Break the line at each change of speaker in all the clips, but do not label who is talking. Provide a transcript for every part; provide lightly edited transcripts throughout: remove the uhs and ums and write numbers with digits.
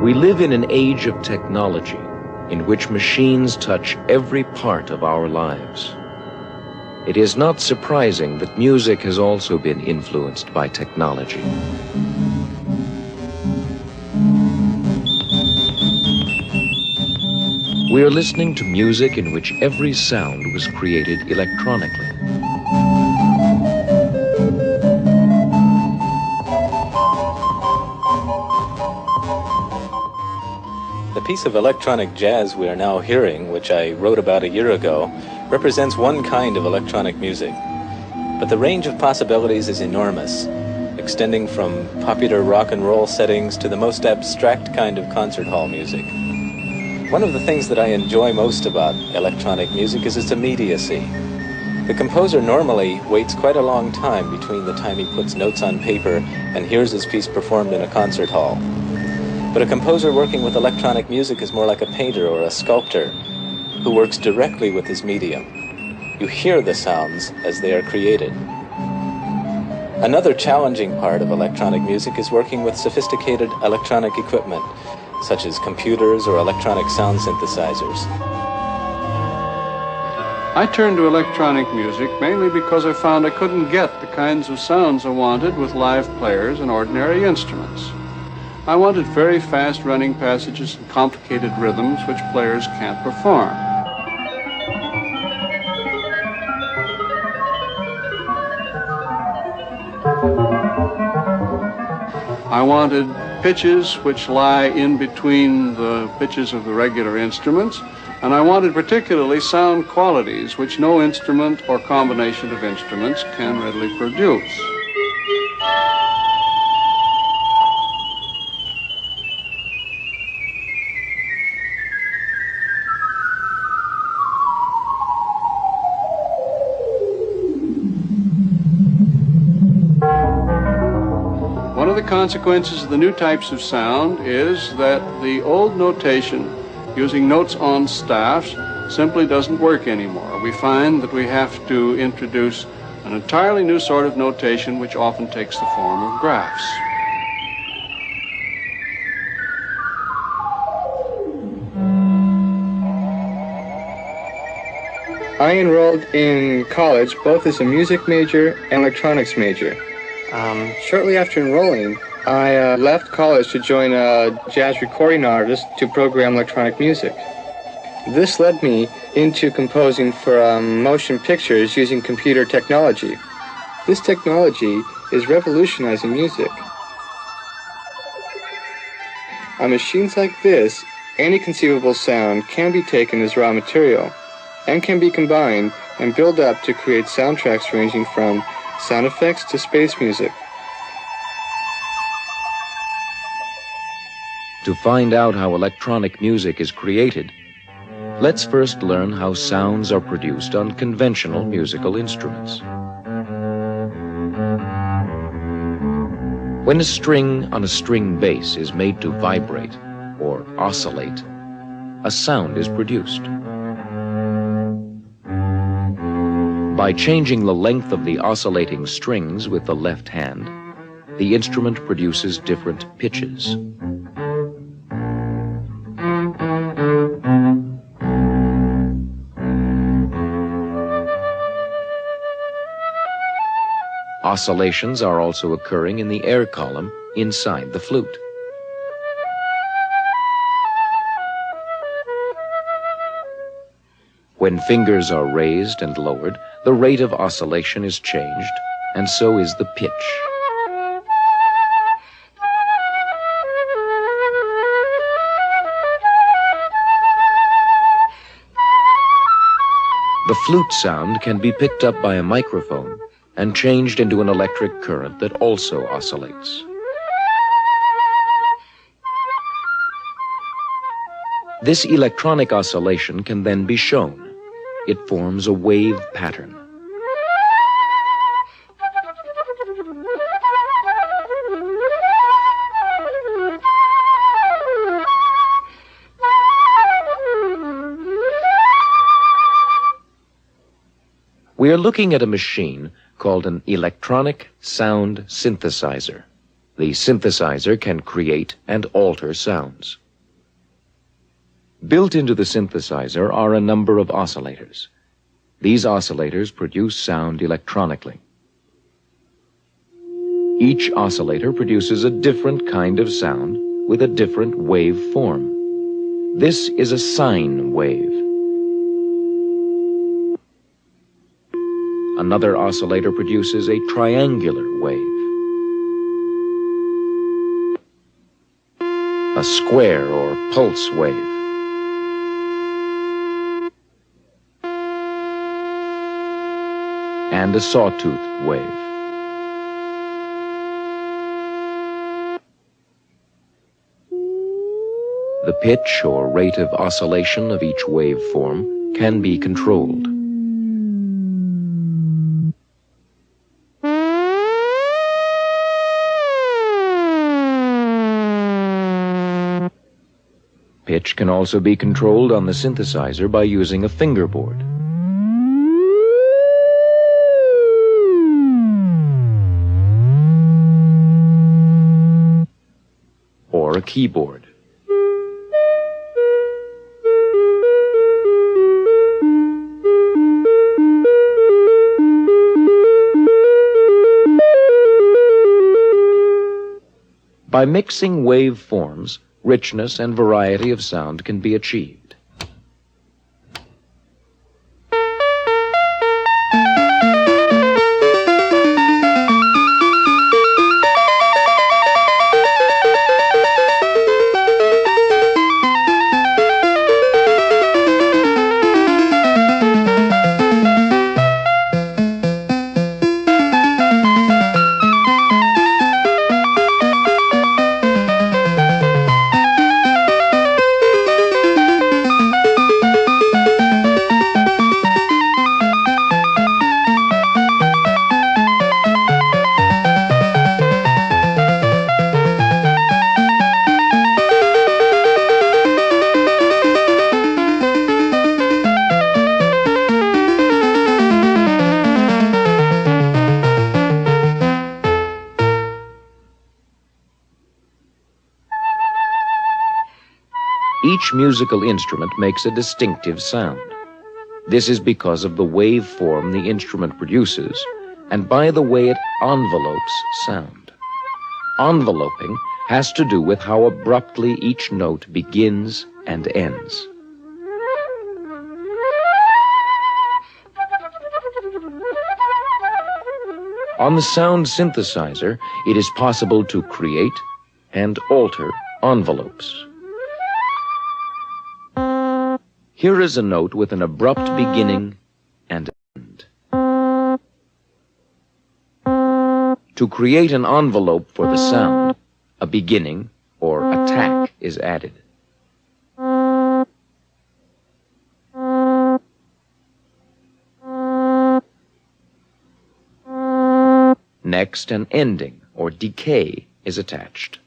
We live in an age of technology in which machines touch every part of our lives. It is not surprising that music has also been influenced by technology. We are listening to music in which every sound was created electronically.
The piece of electronic jazz we are now hearing, which I wrote about a year ago, represents one kind of electronic music. But the range of possibilities is enormous, extending from popular rock and roll settings to the most abstract kind of concert hall music. One of the things that I enjoy most about electronic music is its immediacy. The composer normally waits quite a long time between the time he puts notes on paper and hears his piece performed in a concert hall. But a composer working with electronic music is more like a painter or a sculptor who works directly with his medium. You hear the sounds as they are created. Another challenging part of electronic music is working with sophisticated electronic equipment, such as computers or electronic sound synthesizers.
I turned to electronic music mainly because I found I couldn't get the kinds of sounds I wanted with live players and ordinary instruments. I wanted very fast running passages and complicated rhythms which players can't perform. I wanted pitches which lie in between the pitches of the regular instruments, and I wanted particularly sound qualities which no instrument or combination of instruments can readily produce. One of the consequences of the new types of sound is that the old notation using notes on staffs simply doesn't work anymore. We find that we have to introduce an entirely new sort of notation which often takes the form of graphs.
I enrolled in college both as a music major and electronics major. Shortly after enrolling, I left college to join a jazz recording artist to program electronic music. This led me into composing for motion pictures using computer technology. This technology is revolutionizing music. On machines like this, any conceivable sound can be taken as raw material and can be combined and built up to create soundtracks ranging from sound effects to space music.
To find out how electronic music is created, let's first learn how sounds are produced on conventional musical instruments. When a string on a string bass is made to vibrate or oscillate, a sound is produced. By changing the length of the oscillating strings with the left hand, the instrument produces different pitches. Oscillations are also occurring in the air column inside the flute. When fingers are raised and lowered, the rate of oscillation is changed, and so is the pitch. The flute sound can be picked up by a microphone and changed into an electric current that also oscillates. This electronic oscillation can then be shown. It forms a wave pattern. We are looking at a machine called an electronic sound synthesizer. The synthesizer can create and alter sounds. Built into the synthesizer are a number of oscillators. These oscillators produce sound electronically. Each oscillator produces a different kind of sound with a different wave form. This is a sine wave. Another oscillator produces a triangular wave. A square or pulse wave. And a sawtooth wave. The pitch or rate of oscillation of each waveform can be controlled. Pitch can also be controlled on the synthesizer by using a fingerboard. Or a keyboard. By mixing waveforms, richness and variety of sound can be achieved. Each musical instrument makes a distinctive sound. This is because of the waveform the instrument produces and by the way it envelopes sound. Enveloping has to do with how abruptly each note begins and ends. On the sound synthesizer, it is possible to create and alter envelopes. Here is a note with an abrupt beginning and end. To create an envelope for the sound, a beginning or attack is added. Next, an ending or decay is attached.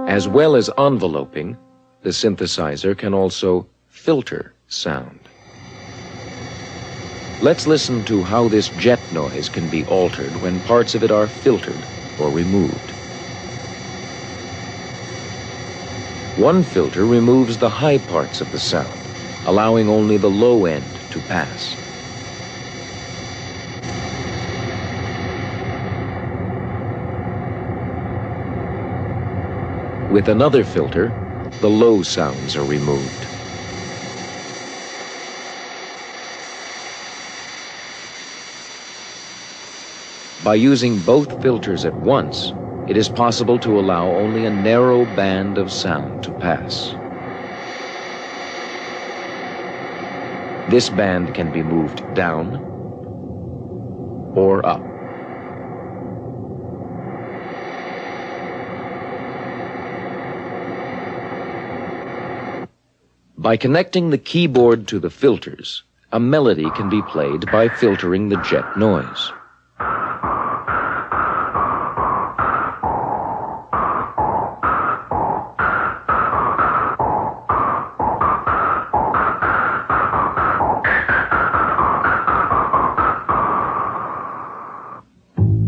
As well as enveloping, the synthesizer can also filter sound. Let's listen to how this jet noise can be altered when parts of it are filtered or removed. One filter removes the high parts of the sound, allowing only the low end to pass. With another filter, the low sounds are removed. By using both filters at once, it is possible to allow only a narrow band of sound to pass. This band can be moved down or up. By connecting the keyboard to the filters, a melody can be played by filtering the jet noise.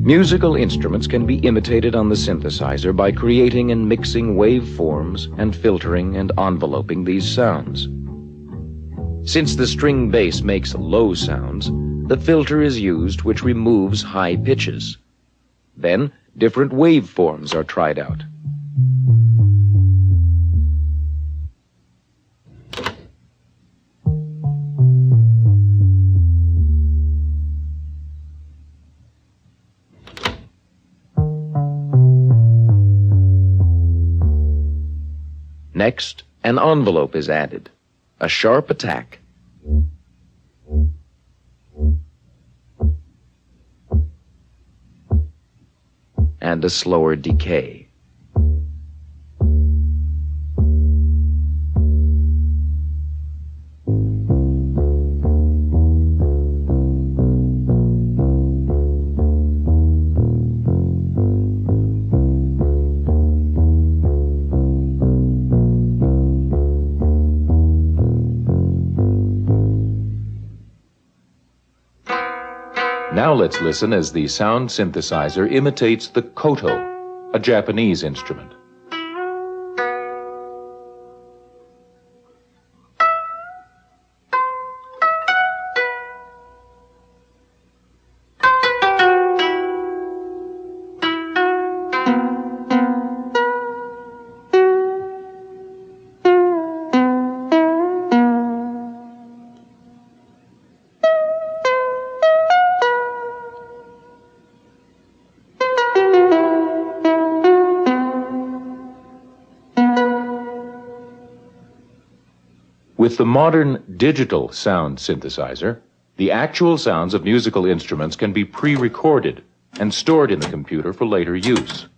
Musical instruments can be imitated on the synthesizer by creating and mixing waveforms and filtering and enveloping these sounds. Since the string bass makes low sounds, the filter is used which removes high pitches. Then, different waveforms are tried out. Next, an envelope is added, a sharp attack. And a slower decay. Now let's listen as the sound synthesizer imitates the koto, a Japanese instrument. With the modern digital sound synthesizer, the actual sounds of musical instruments can be pre-recorded and stored in the computer for later use.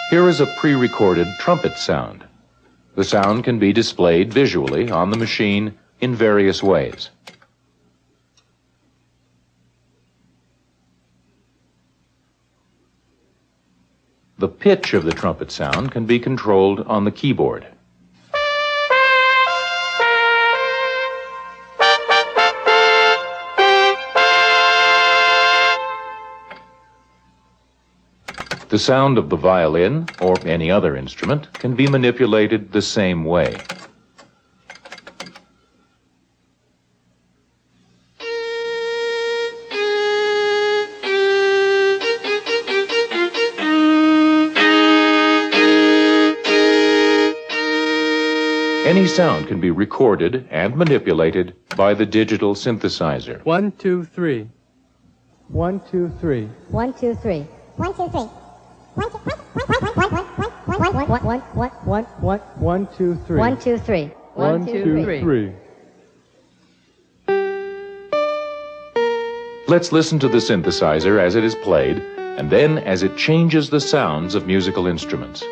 Here is a pre-recorded trumpet sound. The sound can be displayed visually on the machine in various ways. The pitch of the trumpet sound can be controlled on the keyboard. The sound of the violin, or any other instrument, can be manipulated the same way. Any sound can be recorded and manipulated by the digital synthesizer.
1, 2, 3. 1, 2, 3.
1, 2, 3. 1, 2, 3. 1, 2, 3. 1, 2, 3.
1, 2, 3.
Let's listen to the synthesizer as it is played, and then as it changes the sounds of musical instruments.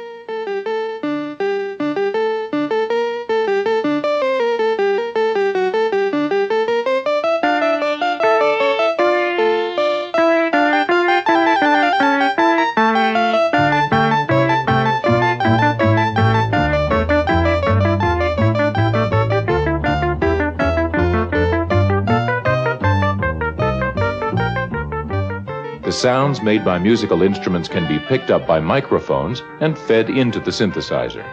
The sounds made by musical instruments can be picked up by microphones and fed into the synthesizer.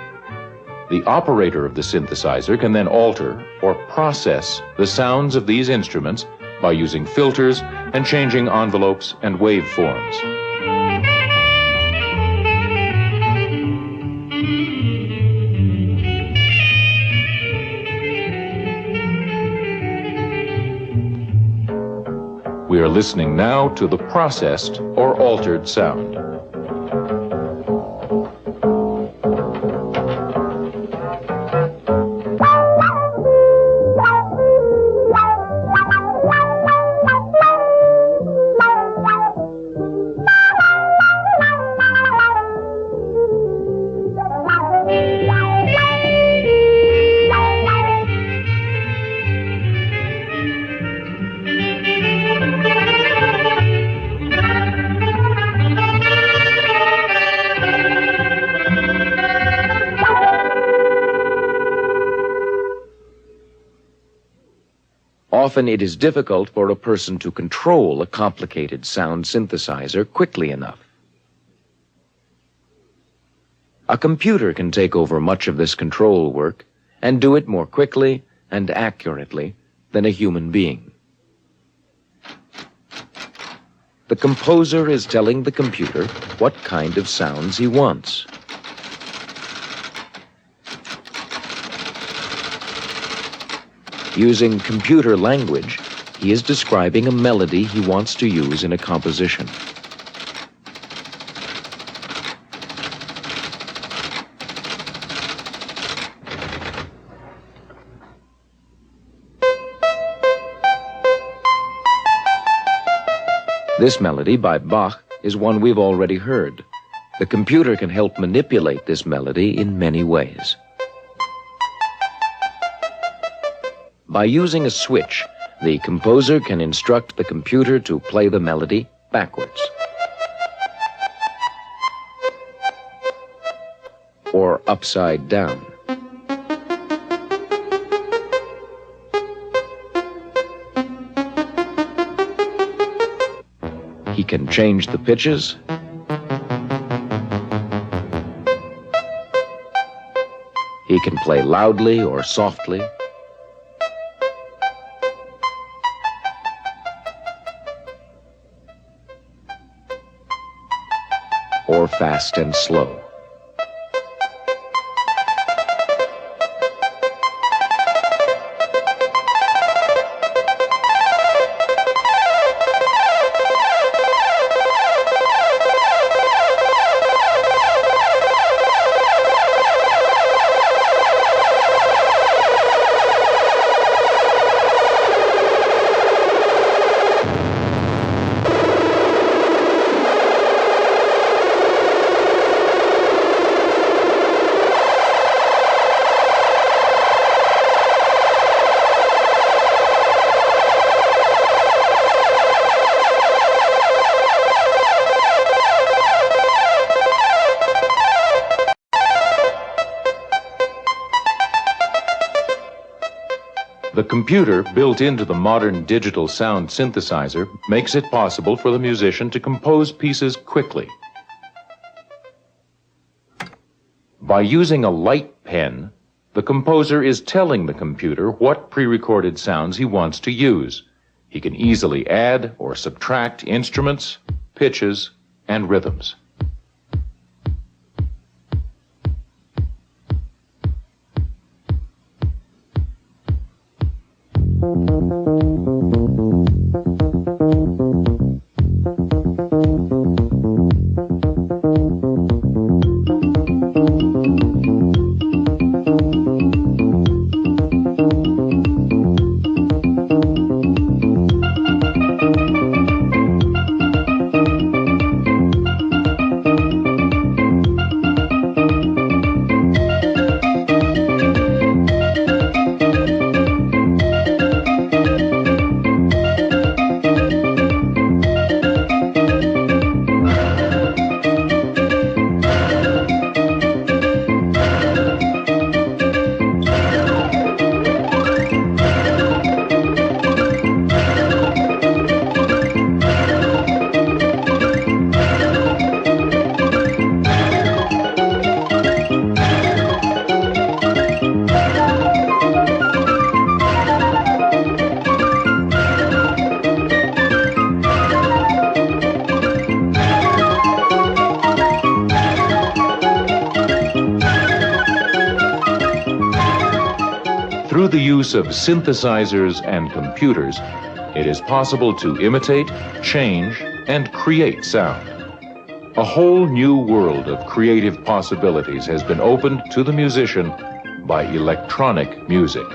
The operator of the synthesizer can then alter or process the sounds of these instruments by using filters and changing envelopes and waveforms. We are listening now to the processed or altered sound. Often it is difficult for a person to control a complicated sound synthesizer quickly enough. A computer can take over much of this control work and do it more quickly and accurately than a human being. The composer is telling the computer what kind of sounds he wants. Using computer language, he is describing a melody he wants to use in a composition. This melody by Bach is one we've already heard. The computer can help manipulate this melody in many ways. By using a switch, the composer can instruct the computer to play the melody backwards, or upside down. He can change the pitches, he can play loudly or softly, or fast and slow.
The computer built into the modern digital sound synthesizer makes it possible for the musician to compose pieces quickly. By using a light pen, the composer is telling the computer what pre-recorded sounds he wants to use. He can easily add or subtract instruments, pitches, and rhythms. Through the use of synthesizers and computers, it is possible to imitate, change, and create sound. A whole new world of creative possibilities has been opened to the musician by electronic music.